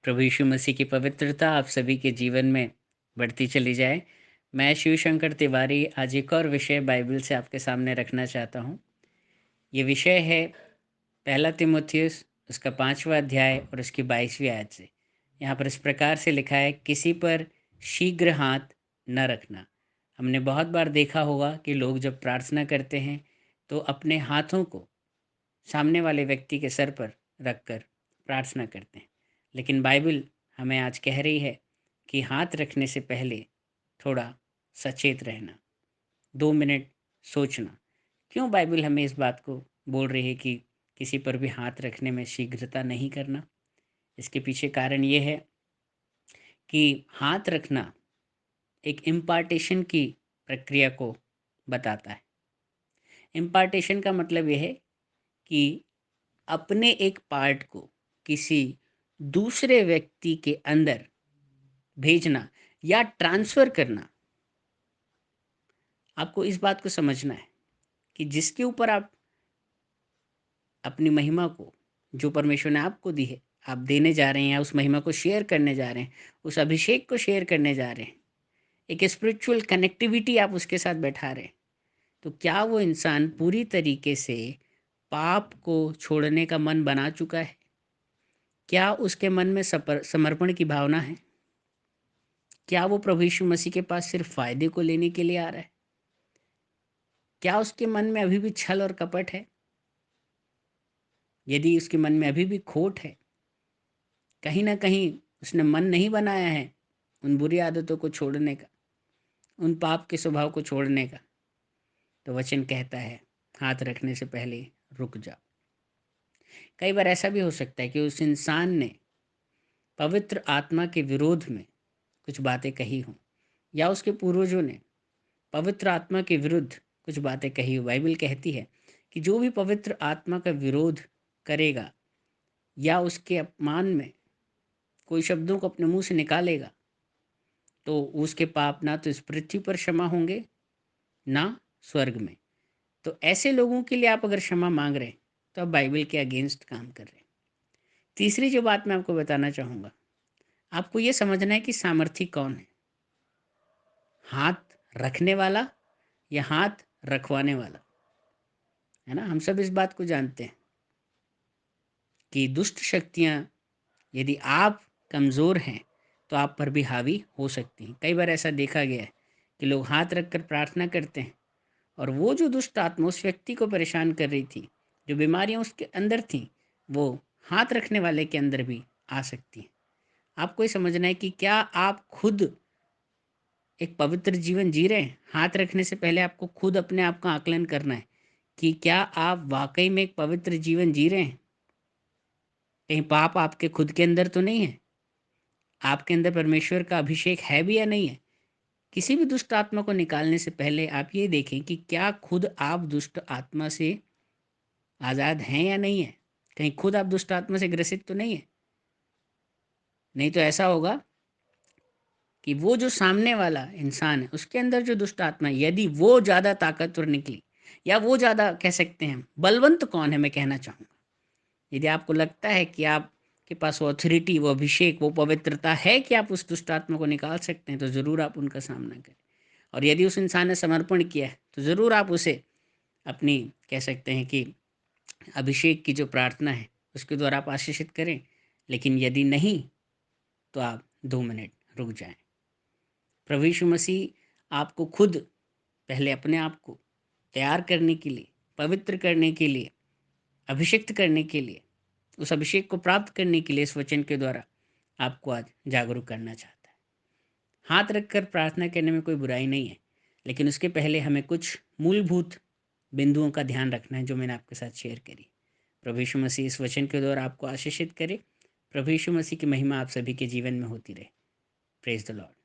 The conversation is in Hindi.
प्रभु यीशु मसीह की पवित्रता आप सभी के जीवन में बढ़ती चली जाए। मैं शिव शंकर तिवारी आज एक और विषय बाइबल से आपके सामने रखना चाहता हूँ। ये विषय है पहला तीमुथियुस उसका 5वां अध्याय और उसकी 22वीं आयत से। यहाँ पर इस प्रकार से लिखा है, किसी पर शीघ्र हाथ न रखना। हमने बहुत बार देखा होगा कि लोग जब प्रार्थना करते हैं तो अपने हाथों को सामने वाले व्यक्ति के सर पर रखकर प्रार्थना करते हैं। लेकिन बाइबल हमें आज कह रही है कि हाथ रखने से पहले थोड़ा सचेत रहना, 2 मिनट सोचना। क्यों बाइबल हमें इस बात को बोल रही है कि किसी पर भी हाथ रखने में शीघ्रता नहीं करना? इसके पीछे कारण ये है कि हाथ रखना एक इम्पार्टेशन की प्रक्रिया को बताता है। इम्पार्टेशन का मतलब ये है कि अपने एक पार्ट को किसी दूसरे व्यक्ति के अंदर भेजना या ट्रांसफ़र करना। आपको इस बात को समझना है कि जिसके ऊपर आप अपनी महिमा को, जो परमेश्वर ने आपको दी है, आप देने जा रहे हैं या उस महिमा को शेयर करने जा रहे हैं, उस अभिषेक को शेयर करने जा रहे हैं, एक स्पिरिचुअल कनेक्टिविटी आप उसके साथ बैठा रहे हैं, तो क्या वो इंसान पूरी तरीके से पाप को छोड़ने का मन बना चुका है? क्या उसके मन में समर्पण की भावना है? क्या वो प्रभु यीशु मसीह के पास सिर्फ फ़ायदे को लेने के लिए आ रहा है? क्या उसके मन में अभी भी छल और कपट है? यदि उसके मन में अभी भी खोट है, कहीं न कहीं उसने मन नहीं बनाया है उन बुरी आदतों को छोड़ने का, उन पाप के स्वभाव को छोड़ने का, तो वचन कहता है, हाथ रखने से पहले रुक जाओ। कई बार ऐसा भी हो सकता है कि उस इंसान ने पवित्र आत्मा के विरोध में कुछ बातें कही हों, या उसके पूर्वजों ने पवित्र आत्मा के विरुद्ध कुछ बातें कही हो। बाइबल कहती है कि जो भी पवित्र आत्मा का विरोध करेगा या उसके अपमान में कोई शब्दों को अपने मुंह से निकालेगा, तो उसके पाप ना तो इस पृथ्वी पर क्षमा होंगे, ना स्वर्ग में। तो ऐसे लोगों के लिए आप अगर क्षमा मांग रहे हैं, तो आप बाइबल के अगेंस्ट काम कर रहे हैं। तीसरी जो बात मैं आपको बताना चाहूँगा, आपको ये समझना है कि सामर्थी कौन है, हाथ रखने वाला या हाथ रखवाने वाला। है ना? हम सब इस बात को जानते हैं कि दुष्ट शक्तियाँ, यदि आप कमज़ोर हैं, तो आप पर भी हावी हो सकती हैं। कई बार ऐसा देखा गया है कि लोग हाथ रख कर प्रार्थना करते हैं और वो जो दुष्ट आत्मा उस व्यक्ति को परेशान कर रही थी, जो बीमारियाँ उसके अंदर थीं, वो हाथ रखने वाले के अंदर भी आ सकती हैं। आपको ये समझना है कि क्या आप खुद एक पवित्र जीवन जी रहे हैं? हाथ रखने से पहले आपको खुद अपने आप का आकलन करना है कि क्या आप वाक़ई में एक पवित्र जीवन जी रहे हैं? कहीं पाप आपके खुद के अंदर तो नहीं है? आपके अंदर परमेश्वर का अभिषेक है भी या नहीं है? किसी भी दुष्ट आत्मा को निकालने से पहले आप ये देखें कि क्या खुद आप दुष्ट आत्मा से आज़ाद हैं या नहीं है? कहीं खुद आप दुष्ट आत्मा से ग्रसित तो नहीं है? नहीं तो ऐसा होगा कि वो जो सामने वाला इंसान है, उसके अंदर जो दुष्ट आत्मा है, यदि वो ज़्यादा ताकतवर निकली या वो ज़्यादा कह सकते हैं बलवंत कौन है, मैं कहना चाहूँगा। यदि आपको लगता है कि आपके पास वो अथॉरिटी, वो अभिषेक, वो पवित्रता है कि आप उस दुष्ट आत्मा को निकाल सकते हैं, तो ज़रूर आप उनका सामना करें। और यदि उस इंसान ने समर्पण किया है, तो ज़रूर आप उसे अपनी कह सकते हैं कि अभिषेक की जो प्रार्थना है, उसके द्वारा आप आशीषित करें। लेकिन यदि नहीं, तो आप 2 मिनट रुक जाएँ। प्रभु यीशु मसीह आपको खुद पहले अपने आप को तैयार करने के लिए, पवित्र करने के लिए, अभिषिक्त करने के लिए, उस अभिषेक को प्राप्त करने के लिए इस वचन के द्वारा आपको आज जागरूक करना चाहता है। हाथ रखकर प्रार्थना करने में कोई बुराई नहीं है, लेकिन उसके पहले हमें कुछ मूलभूत बिंदुओं का ध्यान रखना है, जो मैंने आपके साथ शेयर करी। प्रभु यीशु मसीह इस वचन के द्वारा आपको आशीषित करे। प्रभु यीशु मसीह की महिमा आप सभी के जीवन में होती रहे। Praise the Lord.